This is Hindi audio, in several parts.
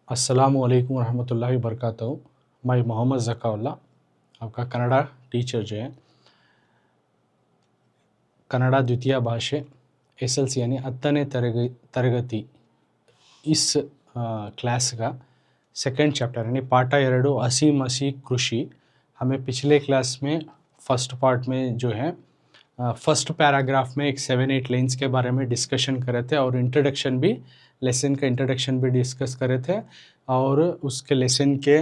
अस्सलामुअलैकुम रहमतुल्लाहि वबरकातुहू। मैं मोहम्मद ज़काउल्ला आपका कन्नड़ा टीचर जो है कन्नड़ा द्वितीय भाषे SLC यानी 10ನೇ ತರಗತಿ इस क्लास का सेकंड चैप्टर यानी पार्ट 2 हसी मसी कृषि। हमें पिछले क्लास में फर्स्ट पार्ट में जो है फर्स्ट पैराग्राफ में एक 7-8 लाइन्स के बारे में डिस्कशन करे थे और इंट्रोडक्शन भी लेसन का इंट्रोडक्शन भी डिस्कस करे थे और उसके लेसन के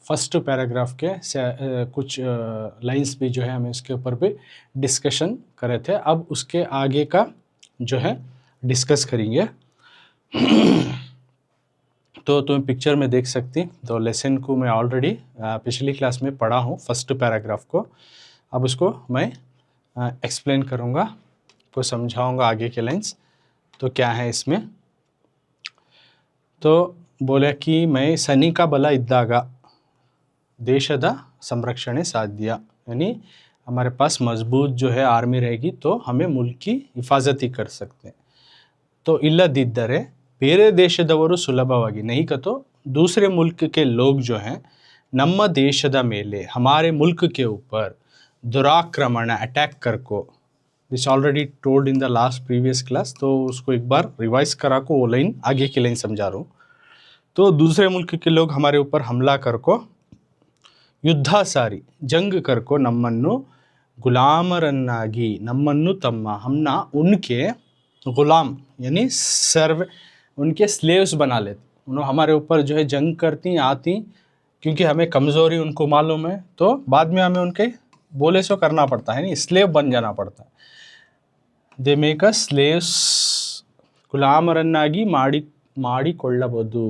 फर्स्ट पैराग्राफ के कुछ लाइन्स भी जो है हमें उसके ऊपर भी डिस्कशन करे थे। अब उसके आगे का जो है डिस्कस करेंगे। तो तुम पिक्चर में देख सकती, तो लेसन को मैं ऑलरेडी पिछली क्लास में पढ़ा हूँ फर्स्ट पैराग्राफ को। अब उसको मैं एक्सप्लेन करूँगा, को समझाऊँगा आगे के लाइन्स। तो क्या है इसमें, तो बोले कि मैं सैनिक बल इद्दाग देशದ संरक्षणे साध्य, यानी हमारे पास मजबूत जो है आर्मी रहेगी तो हमें मुल्क की हिफाजती कर सकते हैं। तो इಲ್ಲದಿದ್ದರೆ ಬೇರೆ ದೇಶದವರು ಸುಲಭವಾಗಿ, नहीं का तो दूसरे मुल्क के लोग जो हैं ನಮ್ಮ ದೇಶದ ಮೇಲೆ हमारे मुल्क के ऊपर दुराक्रमण अटैक कर को, this already told in the last previous class, तो उसको एक बार रिवाइज करा को वो लाइन आगे की लाइन समझा रहा हूँ। तो दूसरे मुल्क के लोग हमारे ऊपर हमला कर को, ಯುದ್ಧ ಸಾರಿ जंग कर को ನಮ್ಮನ್ನು गुलामरन्नागी, नम्मन्नु तम्मा, हमना उनके गुलाम यानी सर्व, उनके स्लेव्स बना लेते। उन्होंने हमारे ऊपर जो है जंग करती आती, क्योंकि हमें कमज़ोरी उनको मालूम है, तो बाद में हमें उनके बोले सो करना पड़ता है, नहीं स्लेव बन जाना पड़ता है। दे मेक अस स्लेव्स, गुलामरन्नागी ಮಾಡಿಕೊಳ್ಳಬಹುದು,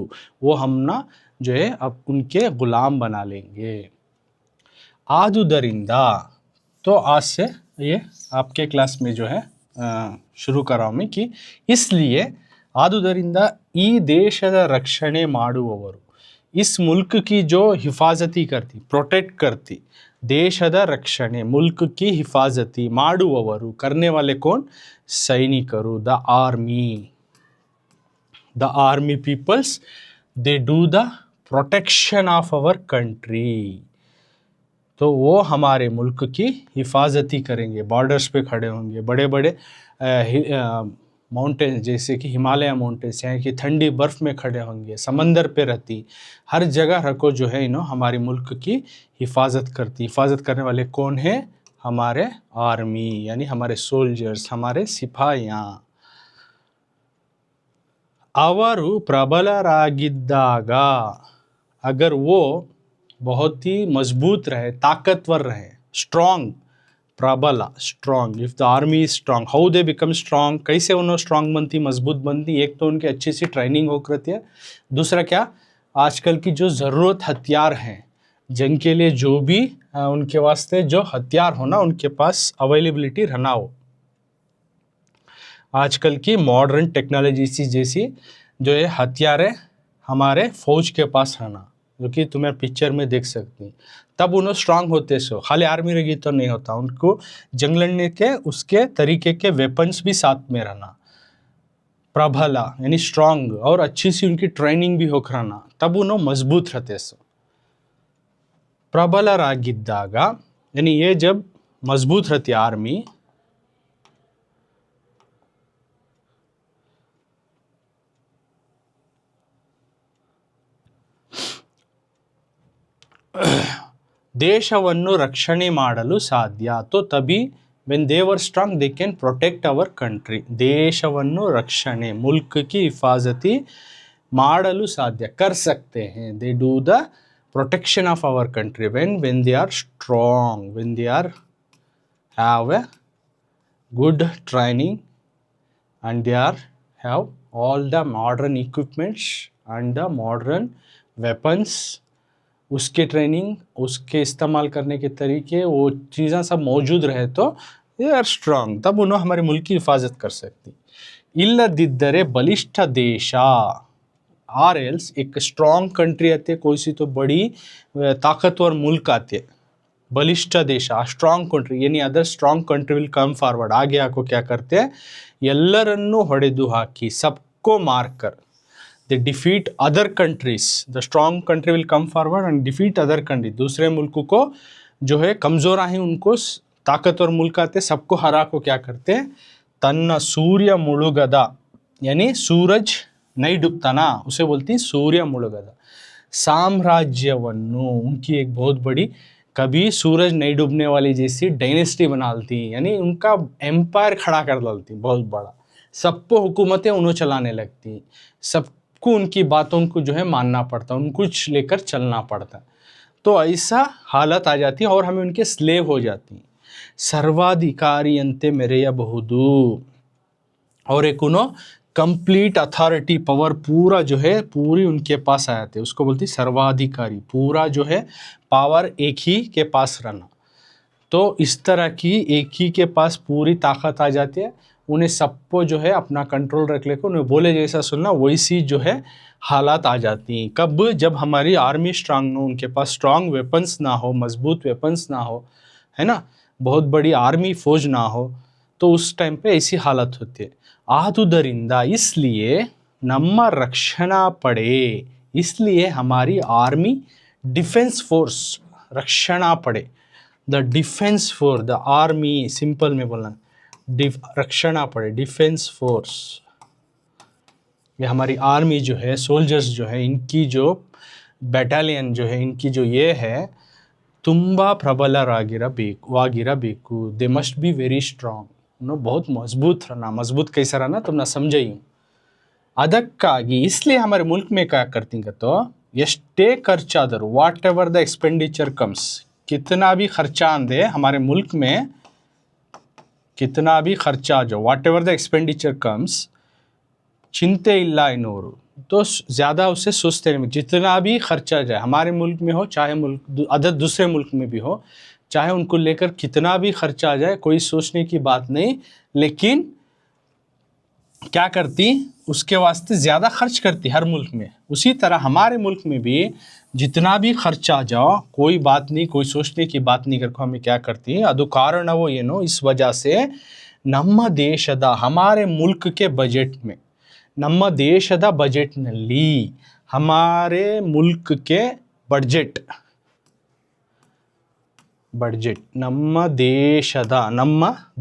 वो हमना जो है अब उनके गुलाम बना लेंगे। आदुदरिंदा, तो आज से ये आपके क्लास में जो है शुरू कर रहा हूँ मैं कि इसलिए आदुदरिंदा ಈ ದೇಶದ रक्षणे ಮಾಡುವವರು, इस मुल्क की जो हिफाजती करती, प्रोटेक्ट करती, देशದ रक्षणे मुल्क की हिफाजती, ಮಾಡುವವರು करने वाले कौन, सैनिकರು, the army peoples, they do the protection of our country, तो वो हमारे मुल्क की हिफाजती करेंगे। बॉर्डर्स पे खड़े होंगे, बड़े बड़े माउंटेन जैसे कि हिमालय माउंटेन्स हैं कि ठंडी बर्फ़ में खड़े होंगे, समंदर पे रहती, हर जगह रखो जो है इन्हों हमारी मुल्क की हिफाजत करती। हिफाजत करने वाले कौन है, हमारे आर्मी यानी हमारे सोल्जर्स, हमारे सिपाहियाँ। ಅವರು ಪ್ರಬಲರಾಗಿದ್ದಾಗ, अगर वो बहुत ही मजबूत रहे, ताकतवर रहे, स्ट्रॉन्ग, प्रबला strong, if the army is strong, how they become strong, कैसे उन्होंने स्ट्रॉन्ग बनती, मजबूत बनती, एक तो उनकी अच्छी सी ट्रेनिंग हो करती है, दूसरा क्या, आजकल की जो ज़रूरत हथियार हैं जंग के लिए, जो भी उनके वास्ते जो हथियार होना उनके पास अवेलेबिलिटी रहना हो, आजकल की मॉडर्न टेक्नोलॉजी जैसी जो है हथियारें हमारे फौज के पास रहना, जो कि तुम्हें पिक्चर में देख सकती, तब उन्होंने स्ट्रांग होते। सो खाली आर्मी रहेगी तो नहीं होता, उनको जंग लड़ने के उसके तरीके के वेपन्स भी साथ में रहना, प्रबला यानी स्ट्रांग, और अच्छी सी उनकी ट्रेनिंग भी होकर रहना, तब उन्होंने मजबूत रहते। सो प्रबलरागिद्दाग यानी ये जब मजबूत रहती आर्मी, ದೇಶವನ್ನು ರಕ್ಷಣೆ ಮಾಡಲು ಸಾಧ್ಯ, तो तभी when they were strong they can protect our country, ದೇಶವನ್ನು रक्षणे मुल्क की हिफाजती ಮಾಡಲು ಸಾಧ್ಯ कर सकते हैं, they do the protection of our country when they are strong, when they are have a good training and they are have all the modern equipments and the modern weapons, उसके ट्रेनिंग, उसके इस्तेमाल करने के तरीके, वो चीज़ें सब मौजूद रहे तो दे आर स्ट्रांग, तब उन्होंने हमारे मुल्क की हिफाजत कर सकती। इಲ್ಲದಿದ್ದರೆ बलिष्ठ देश, आर एल्स एक स्ट्रांग कंट्री आती है, कोई सी तो बड़ी ताकतवर मुल्क आती है, बलिष्ठ देश स्ट्रांग कंट्री, यानी other strong country will come forward, आगे आको क्या करते हैं, ಎಲ್ಲರನ್ನೂ ಹೊಡೆದು ಹಾಕಿ, सबको मार कर, they defeat other countries, the strong country will come forward and defeat other country, दूसरे मुल्कों को जो है कमज़ोर हैं उनको ताकतवर मुल्क आते सबको हरा को क्या करते हैं, तन्न सूर्य मुಳುಗದ, यानी सूरज नहीं डूबता ना, उसे बोलती हैं सूर्य मुಳುಗದ, साम्राज्यवन्नु, उनकी एक बहुत बड़ी, कभी सूरज नहीं डूबने वाली जैसी डायनेस्टी बना लेती, यानी उनका एम्पायर खड़ा कर डालती बहुत बड़ा, सबको हुकूमतें उन्होंने चलाने लगती, सबको उनकी बातों को जो है मानना पड़ता, उनको लेकर चलना पड़ता, तो ऐसा हालत आ जाती है और हमें उनके स्लेव हो जाती हैं। सर्वाधिकारी अंते मेरेयಬಹುದು, और एक उन्हों कंप्लीट अथॉरिटी पावर पूरा जो है पूरी उनके पास आ जाते, उसको बोलती सर्वाधिकारी, पूरा जो है पावर एक ही के पास रहना। तो इस तरह की एक ही के पास पूरी ताकत आ जाती है, उन्हें सबको जो है अपना कंट्रोल रख लेकर उन्हें बोले जैसा सुनना वैसी जो है हालात आ जाती हैं। कब? जब हमारी आर्मी स्ट्रांग ना, उनके पास स्ट्रांग वेपन्स ना हो, मजबूत वेपन्स ना हो, है ना, बहुत बड़ी आर्मी फौज ना हो, तो उस टाइम पे ऐसी हालत होती है। आदुदरिंद, इसलिए ನಮ್ಮ रक्षणा पड़े, इसलिए हमारी आर्मी डिफेंस फोर्स, रक्षणा पड़े, the defence force, the army, simple में बोलना, रक्षणा पड़े, डिफेंस फोर्स, ये हमारी आर्मी जो है, सोल्जर्स जो है, इनकी जो बैटालियन जो है, इनकी जो ये है, ತುಂಬಾ ಪ್ರಬಲರಾಗಿರಬೇಕು, they must be very strong, उन्होंने बहुत मजबूत रहना, मजबूत कैसा रहना तुमने समझे ही। ಅದಕ್ಕಾಗಿ इसलिए हमारे मुल्क में क्या करती हैं तो ಎಷ್ಟೇ ಖರ್ಚಾದರೂ, वाट एवर द एक्सपेंडिचर कम्स, कितना भी खर्चा आंदे हमारे मुल्क में, कितना भी खर्चा जो वाट ever the expenditure comes, Chinte इल्ला इनोरू, तो ज़्यादा उससे सोचते नहीं, जितना भी खर्चा जाए हमारे मुल्क में हो, चाहे मुल्क अदर दूसरे मुल्क में भी हो, चाहे उनको लेकर कितना भी खर्चा आ जाए, कोई सोचने की बात नहीं, लेकिन क्या करती, उसके वास्ते ज़्यादा खर्च करती हर मुल्क में। उसी तरह हमारे मुल्क में भी जितना भी खर्चा आ जाओ कोई बात नहीं, कोई सोचने की बात नहीं करके हमें क्या करती है, ಅದು ಕಾರಣವೋ ಏನೋ, इस वजह से ನಮ್ಮ ದೇಶದ, हमारे मुल्क के बजट में, ನಮ್ಮ ದೇಶದ ಬಜೆಟ್ನಲ್ಲಿ, हमारे मुल्क के बजट, ನಮ್ಮ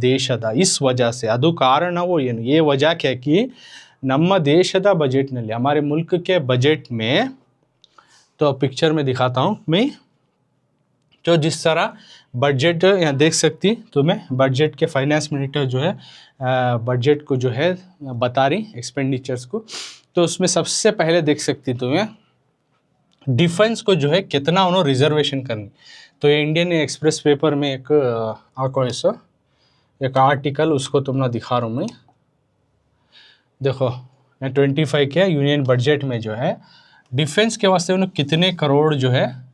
ದೇಶದ, इस वजह से, ಅದು ಕಾರಣವೋ ಏನು, ये वजह क्या कि ನಮ್ಮ ದೇಶದ बजटನಲ್ಲಿ, हमारे मुल्क के बजट में, तो पिक्चर में दिखाता हूँ मैं, जो जिस तरह बजट यहाँ देख सकती तुम्हें, बजट के फाइनेंस मिनिस्टर जो है बजट को जो है बता रही एक्सपेंडिचर्स को, तो उसमें सबसे पहले देख सकती तुम्हें डिफेंस को जो है कितना उन्होंने रिजर्वेशन करनी। तो ये इंडियन एक्सप्रेस पेपर में एक ऐसा एक आर्टिकल, उसको तुमने दिखा रहा हूँ मैं, देखो 25 के यूनियन बजट में जो है डिफेंस के वास्ते उन्होंने कितने करोड़ जो है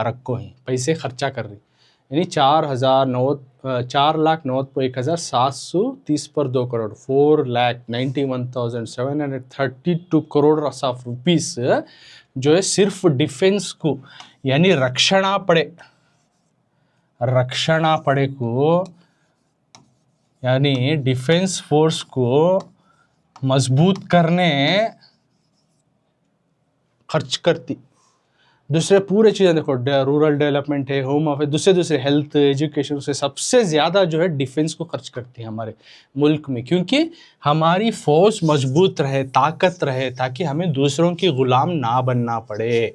रखो ही पैसे खर्चा कर रही, यानी 4,90,1,730 पर 2 करोड़, 4,91,732 करोड़ ऑफ रुपीस जो है सिर्फ डिफेंस को, यानी रक्षणा पड़े को, यानी डिफेंस फोर्स को मजबूत करने खर्च करती। दूसरे पूरे चीज़ें देखो, रूरल डेवलपमेंट है, होम अफेयर, दूसरे हेल्थ, एजुकेशन से सबसे ज़्यादा जो है डिफेंस को खर्च करती है हमारे मुल्क में, क्योंकि हमारी फ़ौज मजबूत रहे, ताकत रहे, ताकि हमें दूसरों की ग़ुलाम ना बनना पड़े।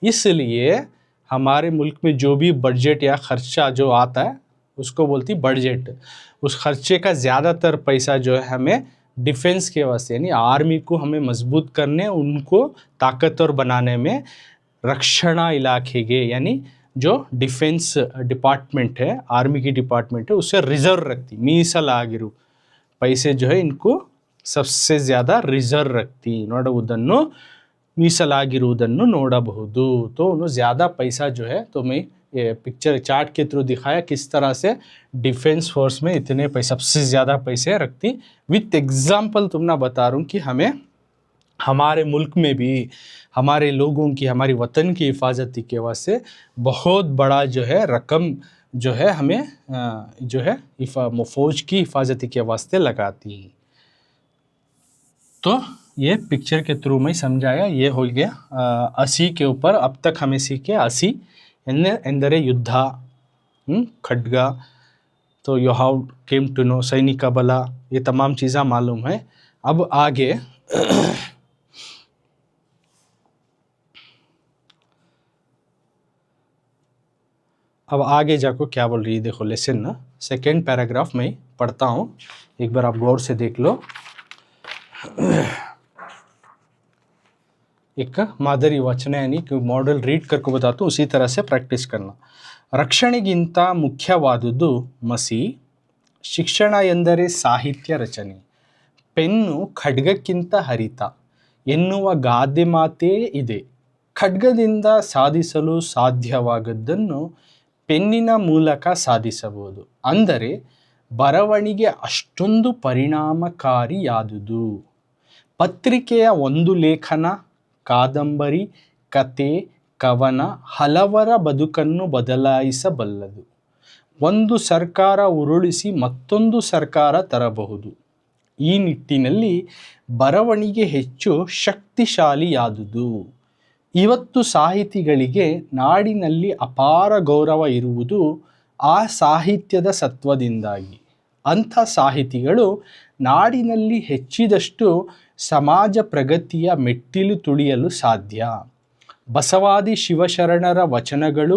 इसलिए हमारे मुल्क में जो भी बजट या खर्चा जो आता है उसको बोलती बजट, उस खर्चे का ज़्यादातर पैसा जो है हमें डिफेंस के वास्ते, यानी आर्मी को हमें मजबूत करने, उनको ताकतवर बनाने में रक्षणा इलाके, यानी जो डिफेंस डिपार्टमेंट है, आर्मी की डिपार्टमेंट है, उसे रिजर्व रखती, मीಸಲಾಗಿರು पैसे जो है इनको सबसे ज़्यादा रिजर्व रखती, ನೋಡುವುದನ್ನು मीಸಲಾಗಿರುವುದನ್ನು ನೋಡಬಹುದು। तो उन्होंने ज़्यादा पैसा जो है, तो मैं ये पिक्चर चार्ट के थ्रू दिखाया किस तरह से डिफेंस फोर्स में इतने पैसे, सबसे ज़्यादा पैसे रखती। विथ एग्जाम्पल तुमने बता रहा हूँ कि हमें हमारे मुल्क में भी हमारे लोगों की, हमारी वतन की हिफाजती के वास्ते बहुत बड़ा जो है रकम जो है हमें जो है फ़ौज की हिफाजती के वास्ते लगाती। तो ये पिक्चर के थ्रू में समझाया, ये हो गया असी के ऊपर। अब तक हमें सीखे असी ಎಂದರೆ युद्ध, खड्गा, तो you how came to know, सैनिक बल, ये तमाम चीज़ें मालूम है। अब आगे अब आगे जाको क्या बोल रही है देखो, लेसन ना सेकेंड पैराग्राफ में पढ़ता हूँ, एक बार आप गौर से देख लो। एक मादरी वचन यानी कि मॉडल रीड करके बताता हूँ, उसी तरह से प्रैक्टिस करना। ರಕ್ಷಣೆಗಿಂತ ಮುಖ್ಯವಾದುದು ಮಸಿ, ಶಿಕ್ಷಣ ಎಂದರೆ ಸಾಹಿತ್ಯ ರಚನೆ, ಪೆನ್ನು ಖಡ್ಗಕ್ಕಿಂತ ಹರಿತ ಎನ್ನುವ ಗಾದೆ ಮಾತೇ ಇದೆ. ಖಡ್ಗದಿಂದ ಸಾಧಿಸಲು ಸಾಧ್ಯವಾಗದ್ದನ್ನು ಪೆನ್ನಿನ ಮೂಲಕ ಸಾಧಿಸಬಹುದು. ಅಂದರೆ ಬರವಣಿಗೆ ಅಷ್ಟೊಂದು ಪರಿಣಾಮಕಾರಿಯಾದುದು. ಪತ್ರಿಕೆಯ ಒಂದು ಲೇಖನ, ಕಾದಂಬರಿ, ಕತೆ, ಕವನ ಹಲವರ ಬದುಕನ್ನು ಬದಲಾಯಿಸಬಲ್ಲದು. ಒಂದು ಸರ್ಕಾರ ಉರುಳಿಸಿ ಮತ್ತೊಂದು ಸರ್ಕಾರ ತರಬಹುದು. ಈ ನಿಟ್ಟಿನಲ್ಲಿ ಬರವಣಿಗೆ ಹೆಚ್ಚು ಶಕ್ತಿಶಾಲಿಯಾದುದು. ಇವತ್ತು ಸಾಹಿತಿಗಳಿಗೆ ನಾಡಿನಲ್ಲಿ ಅಪಾರ ಗೌರವ ಇರುವುದು ಆ ಸಾಹಿತ್ಯದ ಸತ್ವದಿಂದಾಗಿ. ಅಂಥ ಸಾಹಿತಿಗಳು ನಾಡಿನಲ್ಲಿ ಹೆಚ್ಚಿದಷ್ಟು ಸಮಾಜ ಪ್ರಗತಿಯ ಮೆಟ್ಟಿಲು ತುಳಿಯಲು ಸಾಧ್ಯ. ಬಸವಾದಿ ಶಿವಶರಣರ ವಚನಗಳು,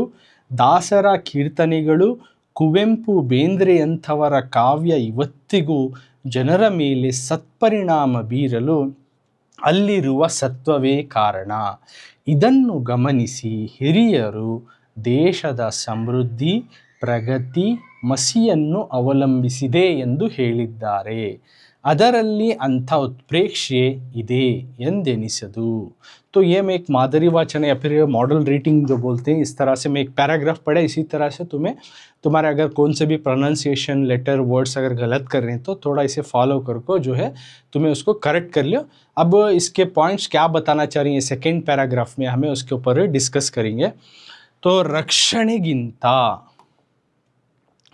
ದಾಸರ ಕೀರ್ತನೆಗಳು, ಕುವೆಂಪು ಬೇಂದ್ರೆಯಂಥವರ ಕಾವ್ಯ ಇವತ್ತಿಗೂ ಜನರ ಮೇಲೆ ಸತ್ಪರಿಣಾಮ ಬೀರಲು ಅಲ್ಲಿರುವ ಸತ್ವವೇ ಕಾರಣ. ಇದನ್ನು ಗಮನಿಸಿ ಹಿರಿಯರು ದೇಶದ ಸಮೃದ್ಧಿ, ಪ್ರಗತಿ ಮಸಿಯನ್ನು ಅವಲಂಬಿಸಿದೆ ಎಂದು ಹೇಳಿದ್ದಾರೆ. ಅದರಲ್ಲಿ ಅಂಥ उत्प्रेक्ष्य ಇದೆ ಎಂದೆನಿಸದು. तो ये मैं एक मादरी वाचन या फिर मॉडल रीडिंग जो बोलते हैं, इस तरह से मैं एक पैराग्राफ पढ़े, इसी तरह से तुम्हें तुम्हारे अगर कौन से भी प्रोनाउंसिएशन, लेटर, वर्ड्स अगर गलत कर रहे हैं तो थोड़ा इसे फॉलो करके जो है तुम्हें उसको करेक्ट कर लियो। अब इसके पॉइंट्स क्या बताना चाह रही हैं सेकेंड पैराग्राफ में, हमें उसके ऊपर डिस्कस करेंगे। तो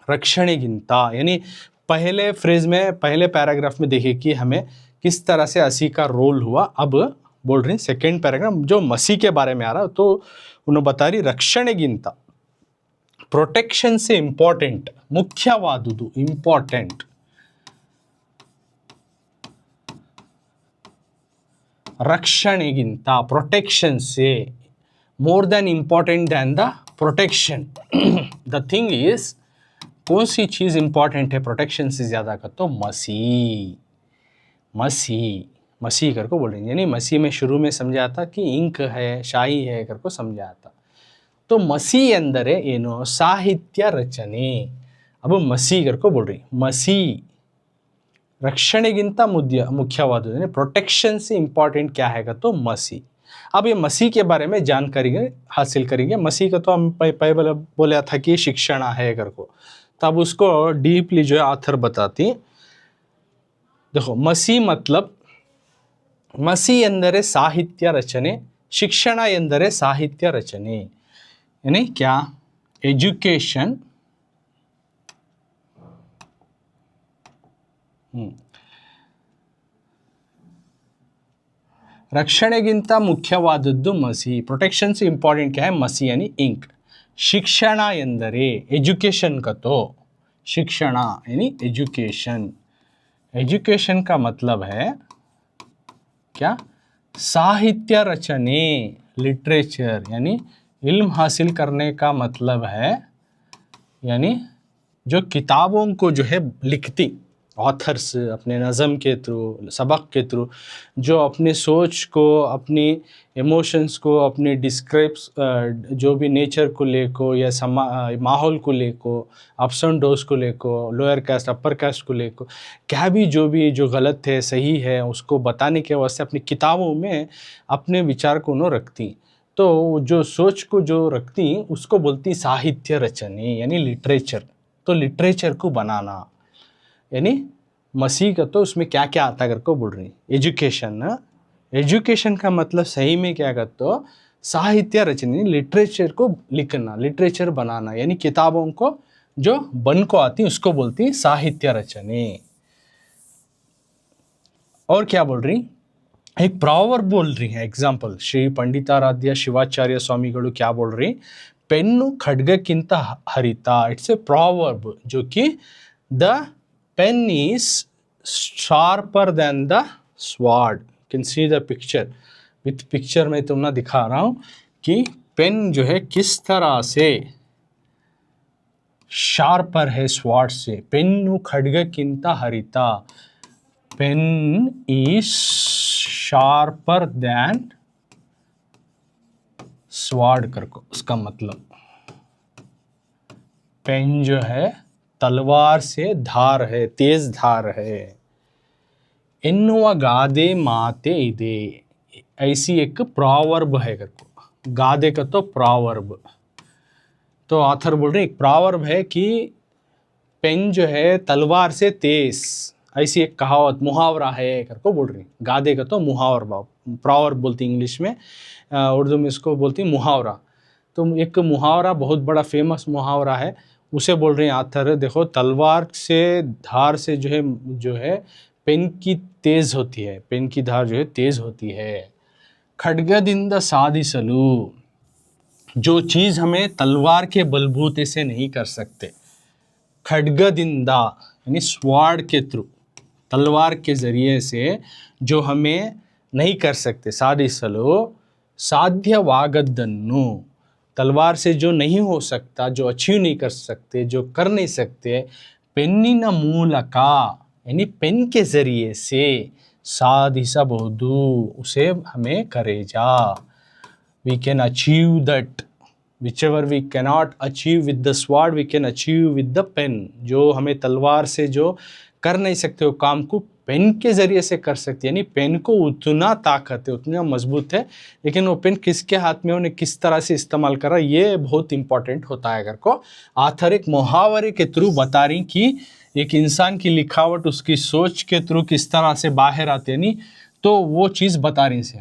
रक्षणेगिंता यानी पहले फ्रेज में, पहले पैराग्राफ में देखिए कि हमें किस तरह से असी का रोल हुआ। अब बोल रही सेकेंड पैराग्राफ जो मसी के बारे में आ रहा, तो उन्होंने बता रही रक्षणेगिंता प्रोटेक्शन से इंपॉर्टेंट, मुख्यवादुದು इंपॉर्टेंट, रक्षणेगिंता प्रोटेक्शन से more than important than the protection. The thing is कौन सी चीज इंपॉर्टेंट है प्रोटेक्शन से ज्यादा का, तो मसी कर को बोल रही है। यानी मसी में शुरू में समझा था कि इंक है, शाही है कर को समझा था। तो मसी अंदरे ಏನು ಸಾಹಿತ್ಯ ರಚನೆ. अब मसी कर को बोल रही मसी रक्षणेगिंತ मुख्यवाद यानी प्रोटेक्शन से इंपॉर्टेंट क्या है तो मसी। अब ये मसी के बारे में जानकारी हासिल करेंगे। मसी का तो हम पहले बोला था कि शिक्षण है कर को, तब उसको डीपली जो है आथर बताती। देखो मसी मतलब मसी ಎಂದರೆ ಸಾಹಿತ್ಯ ರಚನೆ, ಶಿಕ್ಷಣ ಎಂದರೆ ಸಾಹಿತ್ಯ ರಚನೆ। यानी क्या एजुकेशन रक्षणेगिंತ ಮುಖ್ಯವಾದದ್ದು मसी, प्रोटेक्शन से इंपॉर्टेंट क्या है मसी यानी इंक। शिक्षण ಎಂದರೆ एजुकेशन का, तो शिक्षण यानी एजुकेशन, एजुकेशन का मतलब है क्या साहित्य रचने, लिटरेचर यानी इल्म हासिल करने का मतलब है, यानी जो किताबों को जो है लिखती ऑथर्स अपने नज़म के थ्रू, सबक के थ्रू जो अपने सोच को, अपनी इमोशंस को, अपने डिस्क्राइब्स जो भी नेचर को लेको या माहौल को लेको, अप्स एंड डाउन्स को लेको, लोअर कास्ट अपर कास्ट को लेको, क्या भी जो गलत है सही है उसको बताने के वास्ते अपनी किताबों में अपने विचार को न रखती। तो जो सोच को जो रखती उसको बोलती साहित्य रचने यानी लिटरेचर। तो लिटरेचर को बनाना यानी मसी का, तो उसमें क्या क्या आता कर को बोल रही एजुकेशन। एजुकेशन का मतलब सही में क्या कहते हो साहित्य रचने, लिटरेचर को लिखना, लिटरेचर बनाना यानी किताबों को जो बन को आती उसको बोलती साहित्य रचने। और क्या बोल रही एक प्रॉवर्ब बोल रही हैं. एग्जाम्पल श्री पंडिताराध्य शिवाचार्य स्वामीಗಳು क्या बोल रही, पेन्नु खड्गಕ್ಕಿಂತ ಹರಿತ. इट्स ए प्रॉवर्ब जो कि the pen is sharper than the sword. Can see the picture. With picture में तुमने दिखा रहा हूं कि पेन जो है किस तरह से शार्पर है स्वॉर्ड से. पेन्नु खड्गಕ್ಕಿಂತ हरित. Pen is sharper than sword करको. उसका मतलब पेन जो है तलवार से धार है, तेज धार है. ಎನ್ನುವ गादे माते ಇದೆ. ऐसी एक प्रॉवर्ब है करको. गादे का तो प्रॉवर्ब. तो ऑथर बोल रहे हैं एक प्रॉवर्ब है कि पेन जो है तलवार से तेज. ऐसी एक कहावत मुहावरा है करको बोल रही. गादे का तो मुहावरा, प्रॉवर्ब बोलती इंग्लिश में, उर्दू में इसको बोलती मुहावरा. तो एक मुहावरा बहुत बड़ा फेमस मुहावरा है, उसे बोल रहे हैं आथर. देखो तलवार से धार से जो है पेन की तेज होती है, पेन की धार जो है तेज होती है. खड्गದಿಂದ ಸಾಧಿಸಲು, जो चीज़ हमें तलवार के बलबूते से नहीं कर सकते. खड्गದಿಂದ यानी स्वाड के थ्रू, तलवार के ज़रिए से जो हमें नहीं कर सकते. ಸಾಧಿಸಲು ಸಾಧ್ಯವಾಗದ್ದನ್ನು, तलवार से जो नहीं हो सकता, जो अचीव नहीं कर सकते, जो कर नहीं सकते, पेन्निನ ಮೂಲಕ यानी पेन के ज़रिए से ಸಾಧಿಸಬಹುದು, उसे हमें करे जा. We can achieve that. Whichever we cannot achieve with the sword, we can achieve with the pen. जो हमें तलवार से जो कर नहीं सकते वो काम को पेन के ज़रिए से कर सकते. यानी पेन को उतना ताकत है, उतना मजबूत है, लेकिन वो पेन किसके हाथ में, उन्हें किस तरह से इस्तेमाल कर रहा है, ये बहुत इंपॉर्टेंट होता है. अगर को आथर एक मुहावरे के थ्रू बता रही कि एक इंसान की लिखावट उसकी सोच के थ्रू किस तरह से बाहर आते हैं. नहीं तो वो चीज़ बता रही से.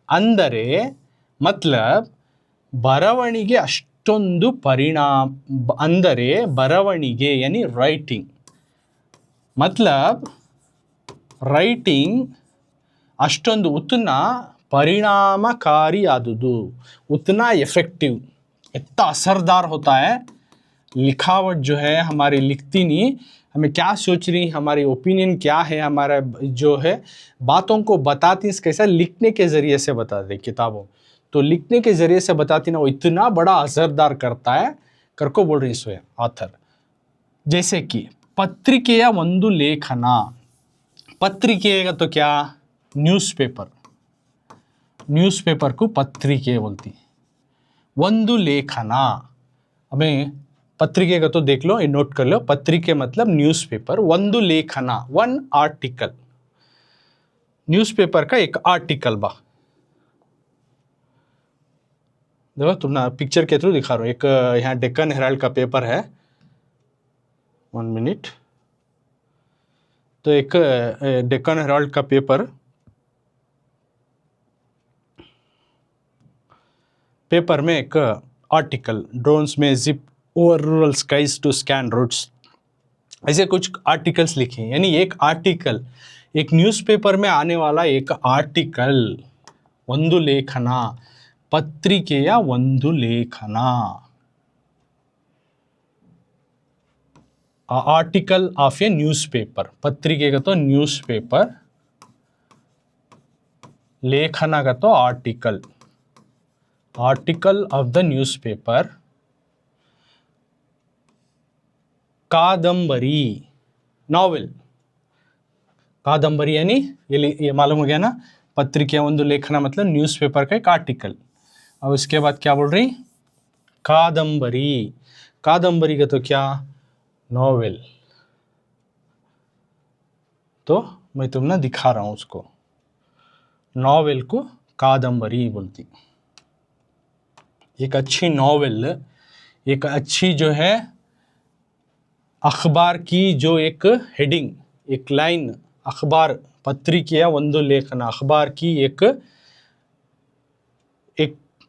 ಅಂದರೆ मतलब ಬರವಣಿಗೆ ಅಷ್ಟೊಂದು ಪರಿಣಾಮ, ಅಂದರೆ ಬರವಣಿಗೆ यानी राइटिंग, मतलब राइटिंग ಅಷ್ಟೊಂದು उतना परिणामकारी आदुदु, उतना इफेक्टिव, इतना असरदार होता है. लिखावट जो है हमारी लिखती नहीं, हमें क्या सोच रही, हमारी ओपिनियन क्या है, हमारा जो है बातों को बताती है. कैसा लिखने के ज़रिए से बताते किताबों, तो लिखने के ज़रिए से बताती ना, वो इतना बड़ा असरदार करता है करको बोल रही सो ऑथर. जैसे कि पत्रिकेಯ ಒಂದು ಲೇಖನ. पत्रिकेगा तो क्या, न्यूज़पेपर. न्यूज़पेपर को पत्रिके बोलती. ಒಂದು ಲೇಖನ, हमें पत्रिके का तो देख लो, ये नोट कर लो. पत्रिके मतलब न्यूज़पेपर. ಒಂದು ಲೇಖನ, वन आर्टिकल. न्यूज़पेपर का एक आर्टिकल बा. देखो तुम ना पिक्चर के थ्रू दिखा रहा हूँ. एक यहाँ डेक्कन हेराल्ड का पेपर है. 1 मिनट. तो एक डेक्कन हेराल्ड का पेपर में एक आर्टिकल, ड्रोन्स में zip over rural skies to scan roots, ऐसे कुछ आर्टिकल्स लिखे हैं. यानी एक आर्टिकल, एक न्यूज़पेपर में आने वाला एक आर्टिकल, ಒಂದು ಲೇಖನ, पत्रिकेಯ ಒಂದು ಲೇಖನ. Article of a newspaper. पत्रिके का तो न्यूज़पेपर, लेखना का तो article, article of the newspaper. कादंबरी, नॉवेल. कादंबरी यानी ये मालूम हो गया ना, पत्रिका ಒಂದು लेखना मतलब न्यूज़पेपर का एक आर्टिकल. और उसके बाद क्या बोल रही, कादंबरी. कादंबरी का तो क्या, नॉवेल. तो मैं तुमने दिखा रहा हूँ उसको, नॉवेल को कादंबरी बोलती. एक अच्छी नॉवेल, एक अच्छी जो है अखबार की जो एक हेडिंग, एक लाइन, अखबार पत्रिकेಯ ಒಂದು ಲೇಖನ, अखबार की एक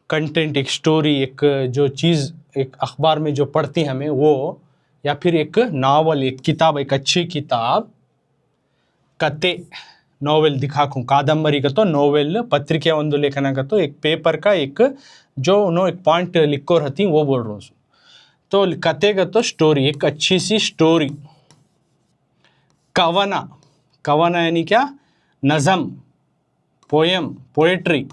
कंटेंट, एक स्टोरी, एक जो चीज़ एक अखबार में जो पढ़ती हमें वो, या फिर एक नावल, एक किताब, एक अच्छी किताब. कते, नॉवेल दिखाकूँ कादंबरी का तो नॉवेल पत्रिका ಒಂದು लेखन का तो एक पेपर का एक जो उन्होंने एक पॉइंट लिखो रहती वो बोल रहा हूँ। तो कते का तो स्टोरी, एक अच्छी सी स्टोरी। कवना, कवना यानी क्या, नज़म, पोयम, पोएट्री,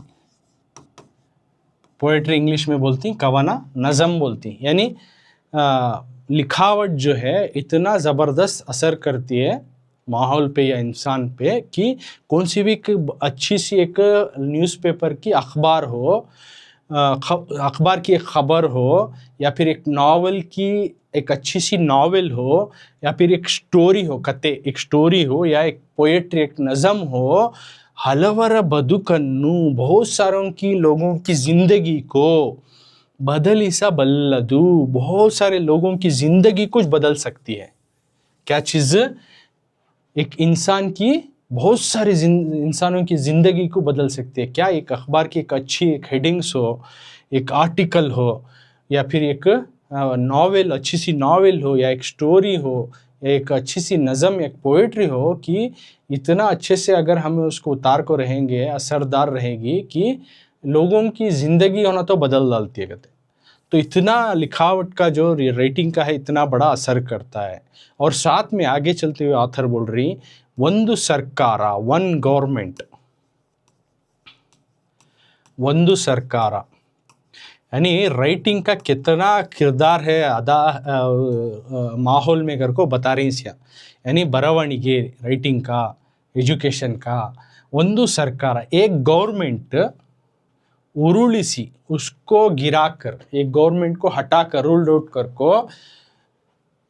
पोएट्री इंग्लिश में बोलती, कवना नज़म बोलती। यानी लिखावट जो है इतना ज़बरदस्त असर करती है माहौल पे या इंसान पे कि कौन सी भी अच्छी सी एक न्यूज़पेपर की अखबार हो, अखबार की एक ख़बर हो, या फिर एक नावल की एक अच्छी सी नावल हो, या फिर एक स्टोरी हो, कते एक स्टोरी हो, या एक पोएट्री एक नज़म हो, हलवर बदुकन्नु बहुत सारों की लोगों की ज़िंदगी को बदलिसा बल्लदू, बहुत सारे लोगों की ज़िंदगी कुछ बदल सकती है। क्या चीज़? एक इंसान की, बहुत सारे इंसानों की ज़िंदगी को बदल सकती है। क्या? एक अखबार की एक अच्छी एक हेडिंग्स हो, एक आर्टिकल हो, या फिर एक नावल, अच्छी सी नावल हो, या एक स्टोरी हो, या एक अच्छी सी नज़म, एक पोएट्री हो कि इतना अच्छे से अगर हम उसको उतार को रहेंगे, असरदार रहेगी कि लोगों की ज़िंदगी होना तो बदल डालती है कहते। तो इतना लिखावट का जो रेटिंग का है इतना बड़ा असर करता है। और साथ में आगे चलते हुए ऑथर बोल रही, ಒಂದು ಸರ್ಕಾರ, वन गवर्नमेंट, ಒಂದು ಸರ್ಕಾರ यानी राइटिंग का कितना किरदार है अदा माहौल में कर को बता रही सिया। यानी बरवणिगे राइटिंग का, एजुकेशन का, ಒಂದು ಸರ್ಕಾರ एक गवर्नमेंट उरुलिसी उसको गिराकर, एक गवर्नमेंट को हटाकर, रूल आउट कर को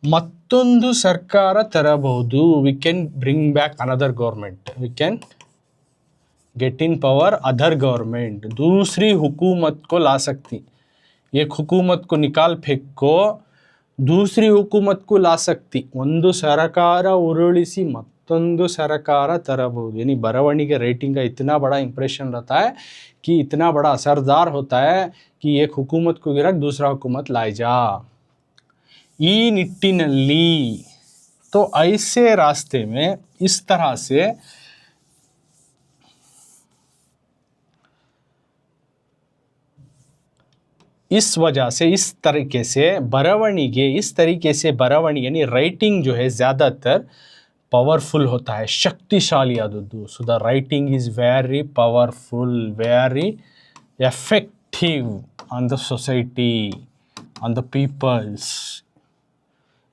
ಮತ್ತೊಂದು ಸರ್ಕಾರ ತರಬಹುದು। We can bring back another government, we can get in power other government, दूसरी हुकूमत को ला सकती। एक हुकूमत को निकाल फेंक को दूसरी हुकूमत को ला सकती। ಒಂದು सरकार उरुलिसी मत्तोंदु सरकार तरಬಹುದು। यानी बरवणी के रेटिंग का इतना बड़ा इंप्रेशन रहता है कि इतना बड़ा असरदार होता है कि एक हुकूमत को गिरा दूसरा हुकूमत लाई जा। ई निट्टिनल्ली, तो ऐसे रास्ते में इस तरह से इस वजह से इस तरीके से बरवणिगे, इस तरीके से बरवणी यानी राइटिंग जो है ज़्यादातर पावरफुल होता है, शक्तिशाली आदुद्दु। So the writing is very powerful, very effective on the society, on the peoples.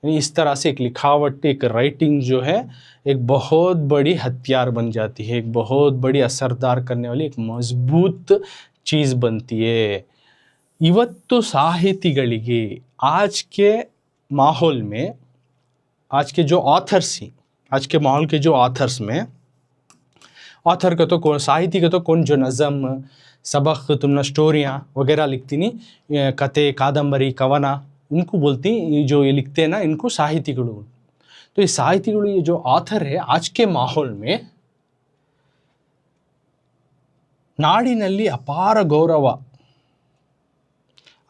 इस तरह से एक लिखावट, एक राइटिंग जो है एक बहुत बड़ी हथियार बन जाती है, एक बहुत बड़ी असरदार करने वाली एक मजबूत चीज़ बनती है। ಇವತ್ತು ಸಾಹಿತಿಗಳಿಗೆ आज के माहौल में, आज के जो ऑथर्स हैं, आज के माहौल के जो ऑथर्स में, ऑथर का तो कौन, साहित्य का तो कौन जो नज़म, सबक, तुमने स्टोरियाँ वगैरह लिखती नहीं, कते, कादंबरी, कवना, इनको बोलती, ये जो ये लिखते हैं ना इनको साहित्यिಗಳು। तो ये साहित्यिಗಳು, ये जो ऑथर है आज के माहौल में नाडिನಲ್ಲಿ अपार गौरव,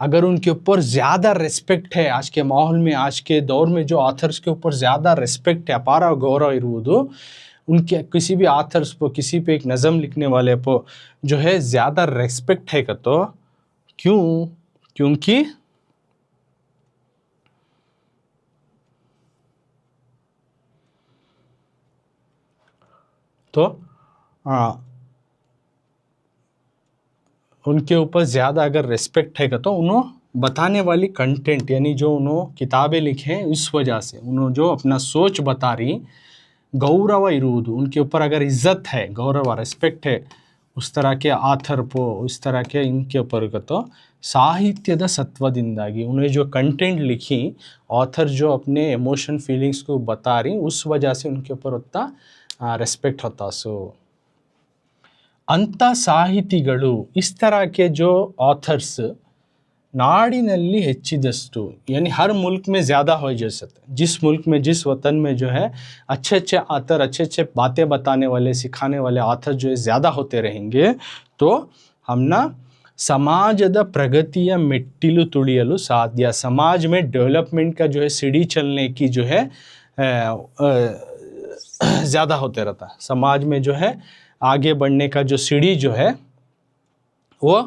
अगर उनके ऊपर ज़्यादा रिस्पेक्ट है आज के माहौल में, आज के दौर में जो ऑथर्स के ऊपर ज़्यादा रिस्पेक्ट है, अपार गौरव इरुವುದು, उनके किसी भी ऑथर्स को, किसी पे एक नज़म लिखने वाले को जो है ज़्यादा रिस्पेक्ट है का तो क्यों? क्योंकि तो उनके ऊपर ज़्यादा अगर रिस्पेक्ट है तो उन्होंने बताने वाली कंटेंट, यानी जो उन्होंने किताबें लिखे हैं इस वजह से उन्होंने जो अपना सोच बता रही, गौरव इरुವುದು, उनके ऊपर अगर इज्जत है, गौरव, रिस्पेक्ट है उस तरह के आथर को, उस तरह के इनके ऊपर का तो साहित्यದ सत्वದಿಂದಾಗಿ उन्हें जो कंटेंट लिखी, ऑथर जो अपने इमोशन फीलिंग्स को बता रही, उस वजह से उनके ऊपर उतना रिस्पेक्ट होता। सो अंत साहितिಗಳು, इस तरह के जो ऑथर्स नाडिನಲ್ಲಿ ಹೆಚ್ಚಿದಷ್ಟು, यानी हर मुल्क में ज़्यादा हो जा सकता है। जिस मुल्क में, जिस वतन में जो है अच्छे अच्छे ऑथर, अच्छे अच्छे बातें बताने वाले, सिखाने वाले ऑथर जो है ज़्यादा होते रहेंगे, तो हम ना समाजದ प्रगतिಯ ಮೆಟ್ಟಿಲು ತುಳಿಯಲು साध्य, समाज में डेवलपमेंट का जो है सीढ़ी चलने की जो है ज़्यादा होते रहता है। समाज में जो है आगे बढ़ने का जो सीढ़ी जो है वो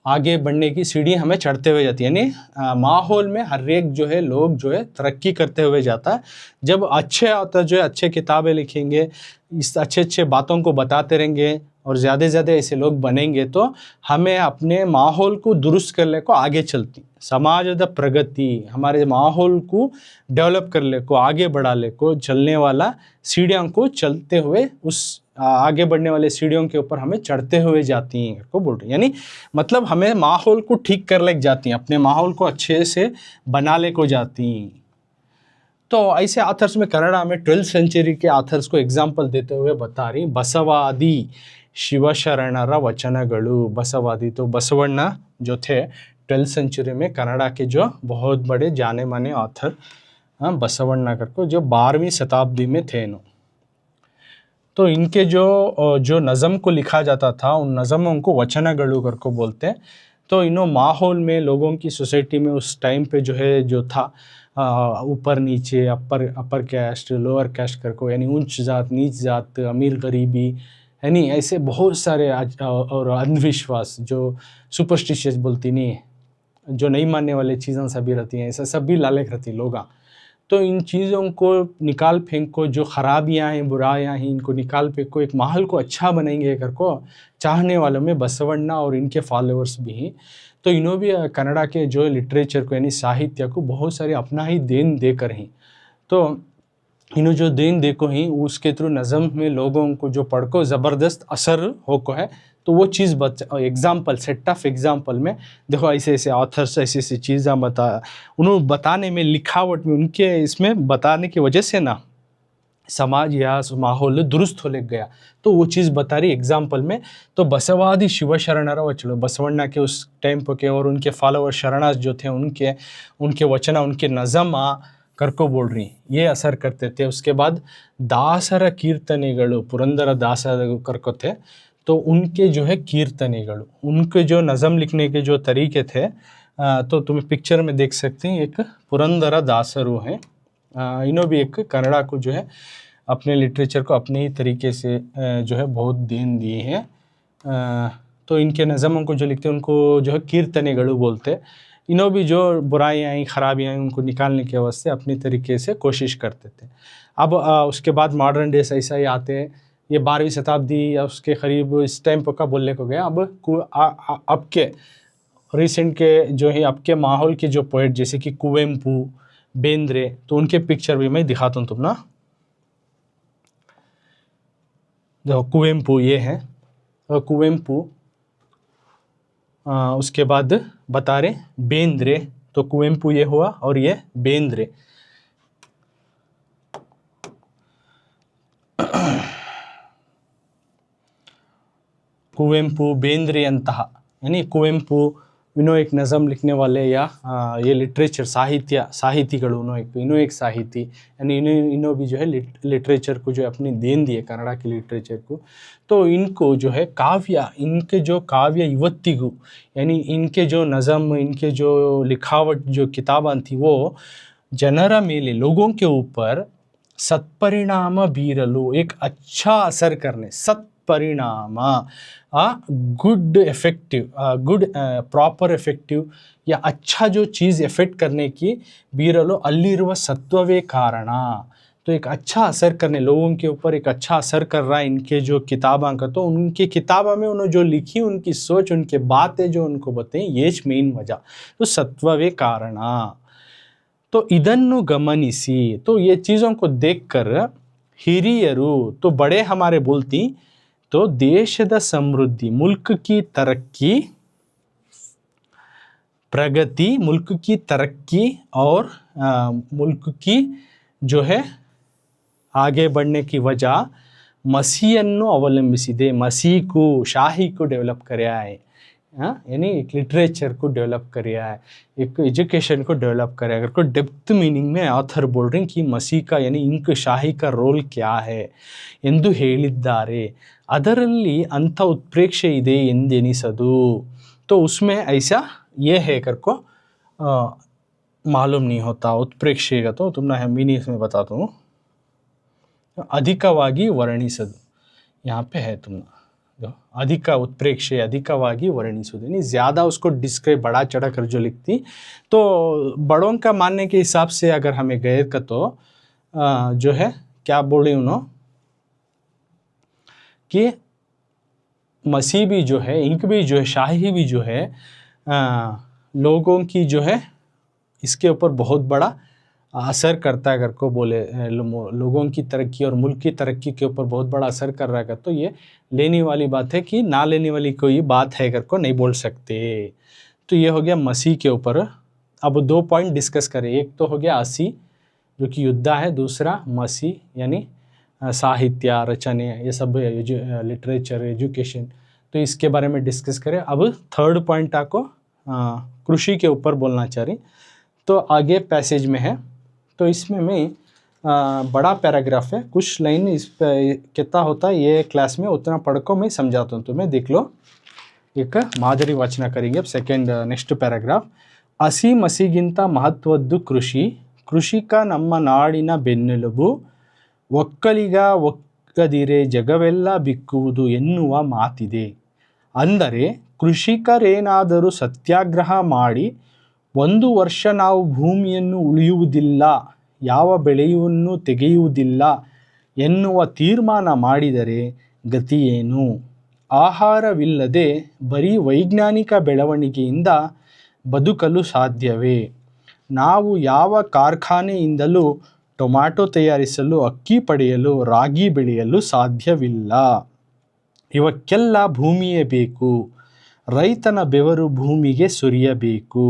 आगे बढ़ने की सीढ़ी हमें चढ़ते हुए जाती है, यानी माहौल में हर एक जो है लोग जो है तरक्की करते हुए जाता है। जब अच्छे ऑथर जो है अच्छे किताबें लिखेंगे, इस अच्छे अच्छे बातों को बताते रहेंगे और ज़्यादा से ज़्यादा ऐसे लोग बनेंगे तो हमें अपने माहौल को दुरुस्त करने को आगे चलती समाज प्रगति हमारे माहौल को डेवलप करने को आगे बढ़ाने को चलने वाला सीढ़ियों को चलते हुए उस आगे बढ़ने वाले सीढ़ियों के ऊपर हमें चढ़ते हुए जाती हैं को बोल रही, यानी मतलब हमें माहौल को ठीक कर ले जाती हैं, अपने माहौल को अच्छे से बना ले को जाती हैं। तो ऐसे आथर्स में कन्नड़ा में 12th सेंचुरी के आथर्स को एग्जाम्पल देते हुए बता रही बसवादी शिवशरणर वचनगलु। बसवादी तो बसवಣ್ಣ जो थे 12th सेंचुरी में कन्नड़ा के जो बहुत बड़े जाने माने ऑथर बसवಣ್ಣ करको जो 12वीं शताब्दी में थे नो। तो इनके जो नज़म को लिखा जाता था उन नज़मों को वचनगलु करको बोलते हैं। तो इन्हों माहौल में लोगों की सोसाइटी में उस टाइम पे जो है जो था ऊपर नीचे अपर कैस्ट लोअर कैस्ट करको, यानी ऊंच जात नीच जात अमीर गरीबी, यानी ऐसे बहुत सारे और अंधविश्वास जो सुपरस्टिशियस बोलती नहीं, जो नहीं मानने वाले चीज़ें सभी रहती हैं, ऐसा सभी लालक रहती लोग। तो इन चीज़ों को निकाल फेंको, जो ख़राबियाँ हैं बुराइयाँ हैं इनको निकाल फेंको, एक माहौल को अच्छा बनाएंगे करको चाहने वालों में बसवಣ್ಣ और इनके फॉलोअर्स भी हैं। तो इन्हों भी कन्नड़ा के जो लिटरेचर को यानी साहित्य को बहुत सारे अपना ही देन देकर हैं। तो इन्हों जो देन देखो ही उसके थ्रू नज़म में लोगों को जो पढ़ को ज़बरदस्त असर हो को है। तो वो चीज़ एग्जाम्पल सेट ऑफ एग्जाम्पल में देखो ऐसे ऐसे ऑथर्स ऐसी ऐसी चीज़ें उन्होंने बताने में लिखावट में उनके इसमें बताने की वजह से ना समाज या माहौल दुरुस्त हो ले गया। तो वो चीज़ बता रही एग्जाम्पल में। तो बसवादी शिवशरणर वचन बसवಣ್ಣ के उस टाइम के और उनके फॉलोअर शरणास जो थे उनके वचन उनके नज़म करको बोल रही ये असर करते थे। उसके बाद दासर कीर्तनेगलु पुरंदर दासर करको थे। तो उनके जो है कीर्तनेगलु उनके जो नज़म लिखने के जो तरीके थे तो तुम्हें पिक्चर में देख सकते हैं एक पुरंदर दासरू हैं। इन्हों भी एक कन्नड़ा को जो है अपने लिटरेचर को अपने ही तरीके से जो है बहुत देन दिए हैं। तो इनके नज़मों को जो लिखते हैं उनको जो है कीर्तनेगलु बोलते हैं। इन्हों भी जो बुराइयाँ आई खराबियाँ आई उनको निकालने के वास्ते अपनी तरीके से कोशिश करते थे। अब उसके बाद मॉडर्न डेज ऐसा ही आते हैं, ये 12वीं शताब्दी या उसके करीब इस टाइम का बोलने को गया। अब के रिसेंट के जो है अब के माहौल के जो पोइट जैसे कि कुवेम्पू बेंद्रे, तो उनके पिक्चर भी मैं दिखाता हूँ तुम ना। देखो कुवेम्पू ये है कुवेम्पू, उसके बाद बता रहे बेंद्रे। तो कुवेम्पू ये हुआ और ये बेंद्रे। कुवेम्पू बेंद्रे अंतः यानी कुवेम्पू इन्हों एक नज़म लिखने वाले या ये लिटरेचर साहित्यिಗಳು इन्हों एक साहिती यानी इन्हों भी जो है लिटरेचर को जो अपनी देन दिए कन्नड़ा के लिटरेचर को। तो इनको जो है काव्य इनके जो काव्य युवतिगु यानी इनके जो नज़म इनके जो लिखावट जो किताबां थी वो जनरा मेले लोगों के ऊपर सत्परिणाम बीरलु एक अच्छा असर करने सत्परिणाम good effective good proper effective या अच्छा जो चीज़ इफेक्ट करने की बीरलो अल्लिरुव सत्ववे कारण। तो एक अच्छा असर करने लोगों के ऊपर एक अच्छा असर कर रहा है इनके जो किताबां का। तो उनकी किताबों में उन्होंने जो लिखी उनकी सोच उनके बातें जो उनको बताई ये मेन वजह तो सत्ववे कारण। तो ಇದನ್ನು गमनिसी तो ये चीज़ों को देखकर हिरियरू तो बड़े हमारे बोलती तो देशद समृद्धि मुल्क की तरक्की प्रगति मुल्क की तरक्की और मुल्क की जो है आगे बढ़ने की वजह मसीहನ್ನು ಅವಲಂಬಿಸಿದೆ मसीह को शाही को डेवलप कराया है। यानी एक लिटरेचर को डेवलप कराया है एक एजुकेशन को डेवलप कराया। अगर कोई डेप्थ मीनिंग में ऑथर बोल रहे हैं कि मसीह का यानी इंक शाही का रोल क्या है ಎಂದು ಹೇಳಿದ್ದಾರೆ ಅದರಲ್ಲಿ ಅಂಥ उत्प्रेक्ष्य ಇದೆ ಎಂದೆನಿಸದು। तो उसमें ऐसा ये है करको मालूम नहीं होता उत्प्रेक्ष्य का। तो तुमने मीनिंग में बताता हूँ अधिकವಾಗಿ ವರ್ಣಿಸೋದು यहाँ पे है तुम जो अधिक उत्प्रेक्षे अधिकವಾಗಿ वर्णिसुद यानी ज़्यादा उसको डिस्क्राइब बढ़ा चढ़ा कर जो लिखती। तो बड़ों का मानने के हिसाब से अगर हमें गए का तो जो है क्या बोले उन्होंने कि मसीह भी जो है, इंक भी जो है, शाही भी जो है लोगों की जो है इसके ऊपर बहुत बड़ा असर करता है अगर को बोले लोगों की तरक्की और मुल्क की तरक्की के ऊपर बहुत बड़ा असर कर रहा है तो ये लेने वाली बात है कि ना लेने वाली कोई बात है अगर को नहीं बोल सकते। तो ये हो गया मसीह के ऊपर। अब 2 पॉइंट डिस्कस करें। एक तो हो गया असी जो कि युद्ध है, दूसरा मसीह यानी साहित्य रचने ये सब लिटरेचर एजुकेशन, तो इसके बारे में डिस्कस करें। अब थर्ड पॉइंट आपको कृषि के ऊपर बोलना चाह रही, तो आगे पैसेज में है। तो इसमें मैं बड़ा पैराग्राफ है, कुछ लाइन इस पे कितना होता है ये क्लास में उतना पढ़ को मैं समझाता हूँ, तुम्हें देख लो। एक मादरी वाचना करेंगे। अब सेकेंड नेक्स्ट पैराग्राफ, ಹಸಿ ಮಸಿಗಿಂತ ಮಹತ್ವದ್ದು ಕೃಷಿ, ಕೃಷಿಕ ನಮ್ಮ ನಾಡಿನ ಬೆನ್ನೆಲುಬು, ಒಕ್ಕಲಿಗ ಒಕ್ಕದಿರೆ ಜಗವೆಲ್ಲ ಬಿಕ್ಕುವುದು ಎನ್ನುವ ಮಾತಿದೆ. ಅಂದರೆ ಕೃಷಿಕರೇನಾದರೂ ಸತ್ಯಾಗ್ರಹ ಮಾಡಿ 1 ವರ್ಷ ನಾವು ಭೂಮಿಯನ್ನು ಉಳಿಯುವುದಿಲ್ಲ, ಯಾವ ಬೆಳೆಯನ್ನು ತೆಗೆಯುವುದಿಲ್ಲ ಎನ್ನುವ ತೀರ್ಮಾನ ಮಾಡಿದರೆ ಗತಿಯೇನು? ಆಹಾರವಿಲ್ಲದೆ ಬರೀ ವೈಜ್ಞಾನಿಕ ಬೆಳವಣಿಗೆಯಿಂದ ಬದುಕಲು ಸಾಧ್ಯವೇ? ನಾವು ಯಾವ ಕಾರ್ಖಾನೆಯಿಂದಲೂ ಟೊಮ್ಯಾಟೊ ತಯಾರಿಸಲು, ಅಕ್ಕಿ ಪಡೆಯಲು, ರಾಗಿ ಬೆಳೆಯಲು ಸಾಧ್ಯವಿಲ್ಲ. ಇವಕ್ಕೆಲ್ಲ ಭೂಮಿಯೇ ಬೇಕು. ರೈತನ ಬೆವರು ಭೂಮಿಗೆ ಸುರಿಯಬೇಕು.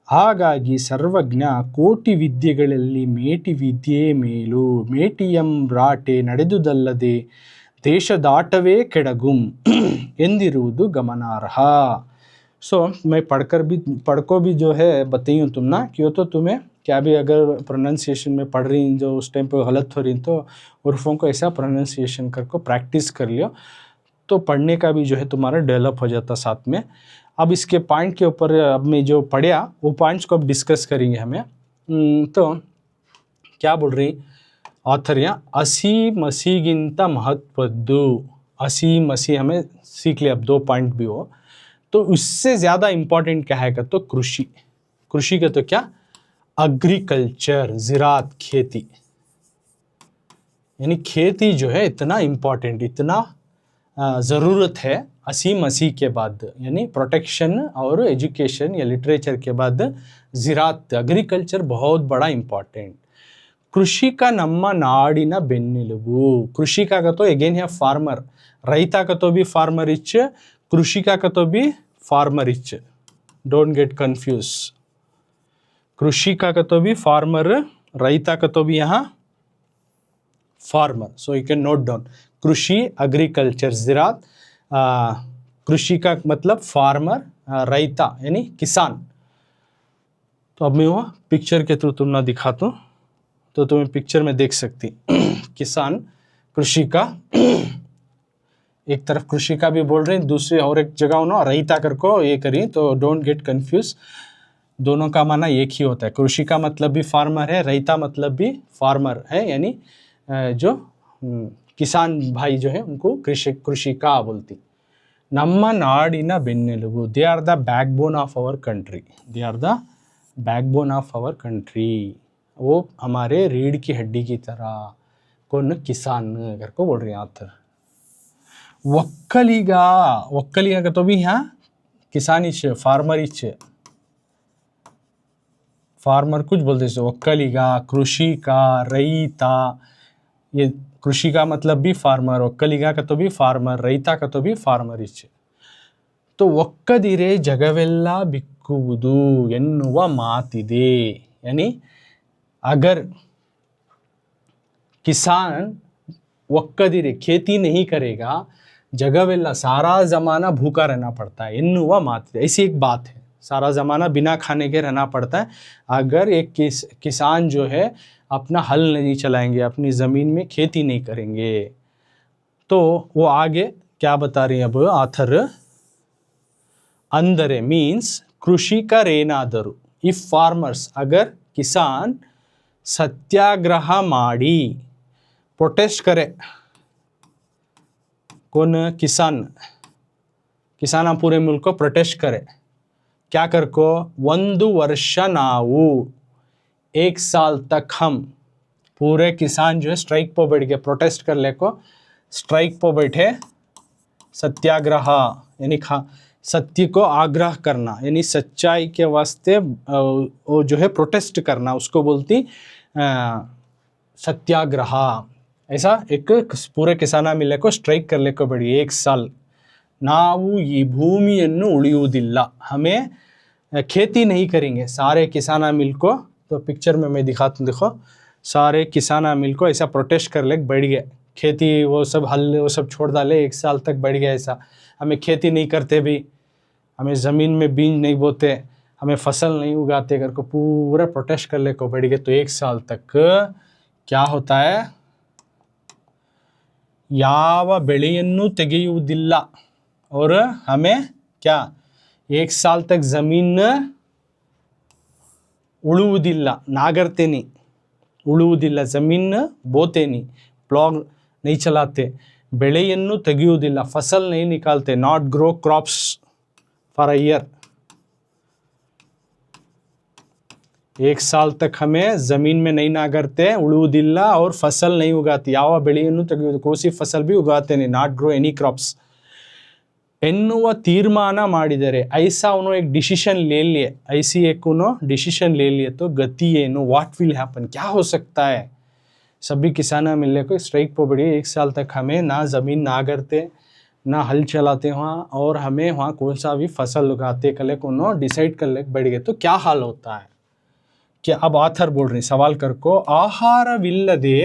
ಹಾಗಾಗಿ ಸರ್ವಜ್ಞ ಕೋಟಿ ವಿದ್ಯೆಗಳಲ್ಲಿ ಮೇಟಿ ವಿದ್ಯೆ ಮೇಲು, ಮೇಟಿಯಂ ರಾಟೆ ನಡೆದುದಲ್ಲದೆ ದೇಶದಾಟವೇ ಕೆಡಗುಂ ಎಂದಿರುವುದು ಗಮನಾರ್ಹ. सो मैं पढ़ को भी जो है बताई हूँ तुम ना, क्यों तो तुम्हें क्या भी अगर प्रोनाउंसिएशन में पढ़ रही जो उस टाइम पे गलत हो रही तो उर्फों को ऐसा प्रोनाउंसिएशन कर को प्रैक्टिस कर लियो, तो पढ़ने का भी जो है तुम्हारा डेवलप हो जाता साथ में। अब इसके पॉइंट के ऊपर अब मैं जो पढ़ा वो पॉइंट्स को अब डिस्कस करेंगे हमें। तो क्या बोल रही ऑथर यहाँ, हसी मसीगिंत महत्वದ್ದು, हसी मसी हमें सीख लिया। अब 2 पॉइंट भी हो तो उससे ज़्यादा इम्पॉर्टेंट क्या है तो कृषि। कृषि का तो क्या, एग्रीकल्चर, ज़राअत, खेती, यानी खेती जो है इतना इम्पॉर्टेंट, इतना ज़रूरत है हसी मसीह के बाद, यानी प्रोटेक्शन और एजुकेशन या लिटरेचर के बाद ज़राअत, एग्रीकल्चर बहुत बड़ा इम्पॉर्टेंट। कृषि का ನಮ್ಮ ನಾಡಿನ ಬೆನ್ನೆಲುಬು, कृषि का तो अगेन है फार्मर, रैता का तो भी फार्मर इच, कृषिका का तो भी farmer each, don't get confuse. कृषिका का तो भी फार्मर, रैता का तो भी यहाँ farmer. So you can note down कृषि, एग्रीकल्चर, ज़राअत, कृषि का मतलब फार्मर, रैता यानी किसान। तो अब मैं वो पिक्चर के थ्रू तुम ना दिखाता हूँ तो तुम्हें पिक्चर में देख सकती किसान, कृषि का एक तरफ कृषि का भी बोल रहे हैं, दूसरी और एक जगह ना रैता कर को ये करी, तो डोंट गेट कंफ्यूज, दोनों का माना एक ही होता है। कृषि का मतलब भी फार्मर है, रैता मतलब भी फार्मर है, यानी जो किसान भाई जो है उनको कृषि का बोलती। ನಮ್ಮ ನಾಡಿನ ಬೆನ್ನೆಲುಬು, they are the backbone of our country, they are the backbone of our country, वो हमारे रीढ़ की हड्डी की तरह। कौन? किसान घर को बोल रहे हैं आथर। ಒಕ್ಕಲಿಗ, ಒಕ್ಕಲಿಗ का तो भी यहाँ किसान इच, फार्मर इच, फार्मर कुछ बोलते हैं ಒಕ್ಕಲಿಗ, कृषि का, रैता, ये कृषि का मतलब भी फार्मर, ಒಕ್ಕಲಿಗ का तो भी फार्मर, रैता का तो भी फार्मर इच। तो ಒಕ್ಕದಿರೆ ಜಗವೆಲ್ಲ ಬಿಕ್ಕುವುದು ಎನ್ನುವ ಮಾತಿದೆ, यानी अगर किसान ಒಕ್ಕದಿರೆ खेती नहीं करेगा, जगवेला सारा ज़माना भूखा रहना पड़ता है, एन्नुवा मात, ऐसी एक बात है, सारा ज़माना बिना खाने के रहना पड़ता है। अगर एक किसान जो है अपना हल नहीं चलाएंगे, अपनी ज़मीन में खेती नहीं करेंगे, तो वो आगे क्या बता रही है अब आथर, अंदरे मीन्स कृषिकरेनादरू, इफ फार्मर्स, अगर किसान सत्याग्रह माड़ी प्रोटेस्ट करे कौन किसान पूरे मुल्क को प्रोटेस्ट करे क्या कर को 1 वर्ष नावु 1 साल तक हम पूरे किसान जो है स्ट्राइक पर बैठ गए प्रोटेस्ट कर ले को स्ट्राइक पर बैठे सत्याग्रह यानी सत्य को आग्रह करना यानी सच्चाई के वास्ते वो जो है प्रोटेस्ट करना उसको बोलती सत्याग्रह। ऐसा एक पूरे किसाना मिले को स्ट्राइक कर ले को बड़ी 1 साल नावु ये भूमिಯನ್ನು ಉಳಿಯುವುದಿಲ್ಲ हमें खेती नहीं करेंगे सारे किसाना मिल को। तो पिक्चर में मैं दिखाता हूँ देखो सारे किसाना मिल को ऐसा प्रोटेस्ट कर ले बैठ गए खेती वो सब हल वो सब छोड़ डाले 1 साल तक बढ़ गया ऐसा हमें खेती नहीं करते भी हमें ज़मीन में बीज नहीं बोते हमें फसल नहीं उगाते कर को पूरा प्रोटेस्ट कर ले को बढ़ गए। तो 1 साल तक क्या होता है ಯಾವ ಬೆಳೆಯನ್ನು ತೆಗೆಯುವುದಿಲ್ಲ और हमें क्या 1 साल तक ज़मीन ಉಳುವುದಿಲ್ಲ नागरते नहीं ಉಳುವುದಿಲ್ಲ ज़मीन बोते नहीं प्लॉग नहीं चलाते ಬೆಳೆಯನ್ನು ತೆಗೆಯುವುದಿಲ್ಲ फसल नहीं निकालते not grow crops for a year। 1 साल तक हमें ज़मीन में नहीं नागरते ಉಳುವುದಿಲ್ಲ और फसल नहीं उगाती ಯಾವ ಬೆಳೆಯನ್ನು ತೆಗೆಯುವುದು कोई फसल भी उगाते नहीं not grow any crops ಎನ್ನುವ ತೀರ್ಮಾನ ಮಾಡಿದರೆ ऐसा उन्होंने एक डिसीजन ले लिए ऐसी एक उन्होंने डिसीजन ले लिए तो गति ಏನು व्हाट विल हैपन क्या हो सकता है। सभी किसाना मिलने को स्ट्राइक पर बढ़ी 1 साल तक हमें ना ज़मीन नागरते ना हल चलाते वहाँ और हमें वहाँ कौन सा भी फसल उगाते कल को उन्होंने डिसाइड कर ले बढ़ गए तो क्या हाल होता है। क्या अब आथर बोल रही सवाल कर को ಆಹಾರವಿಲ್ಲದೆ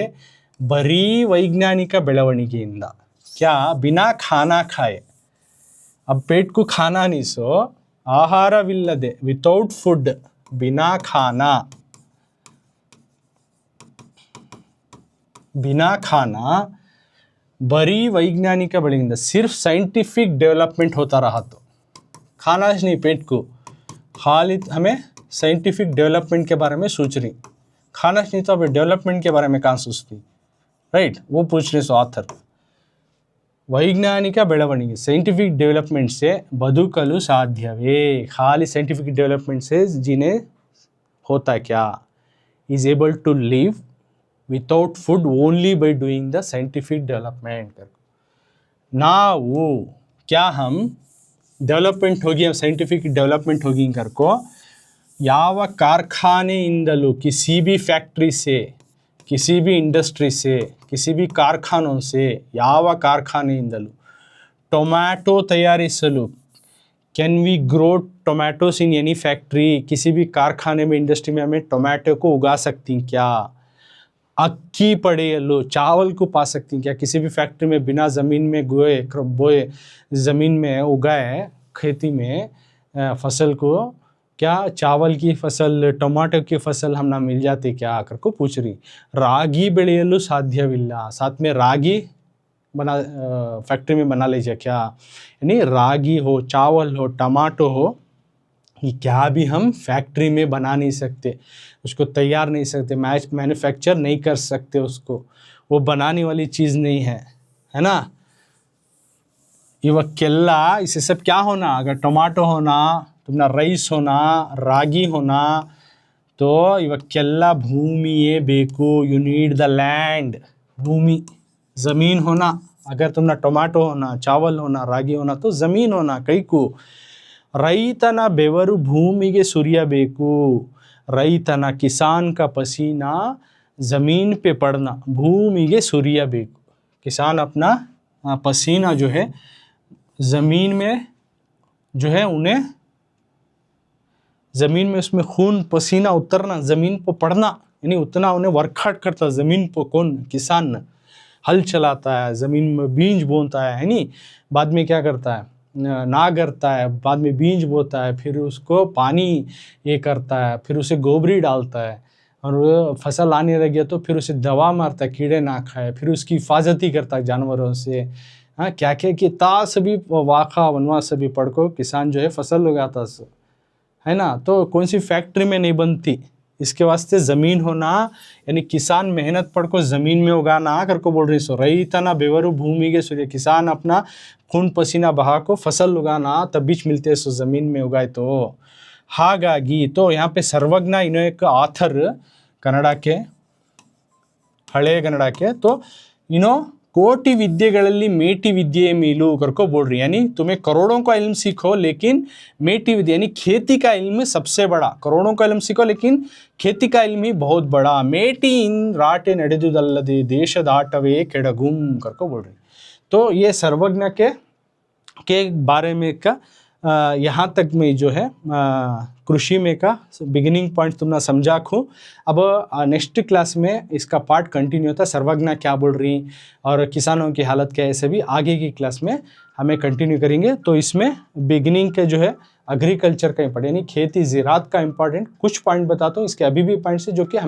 ಬರೀ ವೈಜ್ಞಾನಿಕ ಬೆಳವಣಿಗೆಯಿಂದ क्या बिना खाना खाए अब पेट को खाना नहीं सो ಆಹಾರವಿಲ್ಲದೆ विदाउट फूड बिना खाना बड़ी वैज्ञानिक ಬೆಳಗಿಂದ सिर्फ साइंटिफिक डेवलपमेंट होता रहा तो खाना नहीं पेट को खाली हमें साइंटिफिक डेवलपमेंट के बारे में सोच रही खाना नहीं तो अभी डेवलपमेंट के बारे में कहाँ सोचती राइट वो पूछ रहे सो आथर वैज्ञानिक ಬೆಳವಣಿಗೆ साइंटिफिक डेवलपमेंट से ಬದುಕಲು ಸಾಧ್ಯವೇ खाली साइंटिफिक डेवलपमेंट से जीने होता क्या is able to live without food only by doing the scientific development। ನಾವು क्या हम डेवलपमेंट होगी साइंटिफिक डेवलपमेंट होगी कर को ಯಾವ कारखानेಯಿಂದಲೂ किसी भी फैक्ट्री से किसी भी इंडस्ट्री से किसी भी कारखानों से ಯಾವ कारखानेಯಿಂದಲೂ टोमेटो तैयारिसಲು can we grow tomatoes in any factory किसी भी कारखाने में इंडस्ट्री में हमें टोमेटो को उगा सकती क्या। अक्की पड़ेयಲು चावल को पा सकती क्या किसी भी फैक्ट्री में बिना ज़मीन में बोए ज़मीन में उगाए खेती में फसल को क्या चावल की फसल टमाटो की फसल हम ना मिल जाती क्या आकर को पूछ रही। रागी ಬೆಳೆಯಲು ಸಾಧ್ಯವಿಲ್ಲ साथ में रागी बना फैक्ट्री में बना लीजिए क्या यानी रागी हो चावल हो टमाटो हो ये क्या भी हम फैक्ट्री में बना नहीं सकते उसको तैयार नहीं सकते मैन्युफैक्चर नहीं कर सकते उसको वो बनाने वाली चीज़ नहीं है ना। ಇವಕ್ಕೆಲ್ಲ इससे सब क्या होना अगर टमाटो होना तुम्हारा राइस होना रागी होना तो ಇವಕ್ಕೆಲ್ಲ ಭೂಮಿಯೇ ಬೇಕು यू नीड द लैंड भूमि ज़मीन होना अगर तुम्हारा टमाटो होना चावल होना रागी होना तो ज़मीन होना कई को ರೈತನ ಬೆವರು ಭೂಮಿಗೆ ಸುರಿಯಬೇಕು ರೈತನ किसान का पसीना ज़मीन पे पड़ना भूमिಗೆ सुरियಬೇಕು किसान अपना पसीना जो है ज़मीन में जो है उन्हें ज़मीन में उसमें खून पसीना उतरना ज़मीन पर पड़ना यानी उतना उन्हें वर्कआउट करता ज़मीन पर कौन किसान हल चलाता है ज़मीन में बीज बोता है नहीं बाद में क्या करता है ना करता है बाद में बीज बोता है फिर उसको पानी ये करता है फिर उसे गोबरी डालता है और फसल आने लगे तो फिर उसे दवा मारता है कीड़े ना खाए फिर उसकी हिफाजती करता है जानवरों से। हाँ क्या क्या किता सभी वाक़ा वनवास सभी पढ़ को किसान जो है फसल उगाता है ना तो कौन सी फैक्ट्री में नहीं बनती इसके वास्ते ज़मीन होना, यानी किसान मेहनत पड़ को ज़मीन में उगाना कर को बोल रही सो रईतना बेवरु भूमिगे सूर्य, किसान अपना खून पसीना बहा को फसल उगाना तब बीच मिलते सो ज़मीन में उगाए तो हाಗಾಗಿ तो यहाँ पे सर्वज्ञ इन्हों एक ऑथर कन्नड़ के हले कन्नड़ के तो इन्हों कोटि विद्येಗಳಲ್ಲಿ मेटी विद्ये मीलू करको बोल रही, यानी तुम्हें करोड़ों का इल्म सीखो लेकिन मेटी विद्या यानी खेती का इल्म सबसे बड़ा, करोड़ों का इल्म सीखो लेकिन खेती का इल्म ही बहुत बड़ा, मेटी इन राटे ನಡೆದುದಲ್ಲದೆ ದೇಶದಾಟವೇ ಕೆಡಗುಂ करको बोल रही। तो ये सर्वज्ञ के बारे में का यहाँ तक में जो है कृषि में का बिगिनिंग पॉइंट तुमने समझा खो। अब नेक्स्ट क्लास में इसका पार्ट कंटिन्यू होता है, सर्वज्ञ क्या बोल रही और किसानों की हालत क्या है, ऐसे भी आगे की क्लास में हमें कंटिन्यू करेंगे। तो इसमें बिगिनिंग के जो है एग्रीकल्चर का इम्पोर्टेंट यानी खेती ज़राअत का इम्पोर्टेंट कुछ पॉइंट बताता हूँ, इसके अभी भी पॉइंट्स है जो कि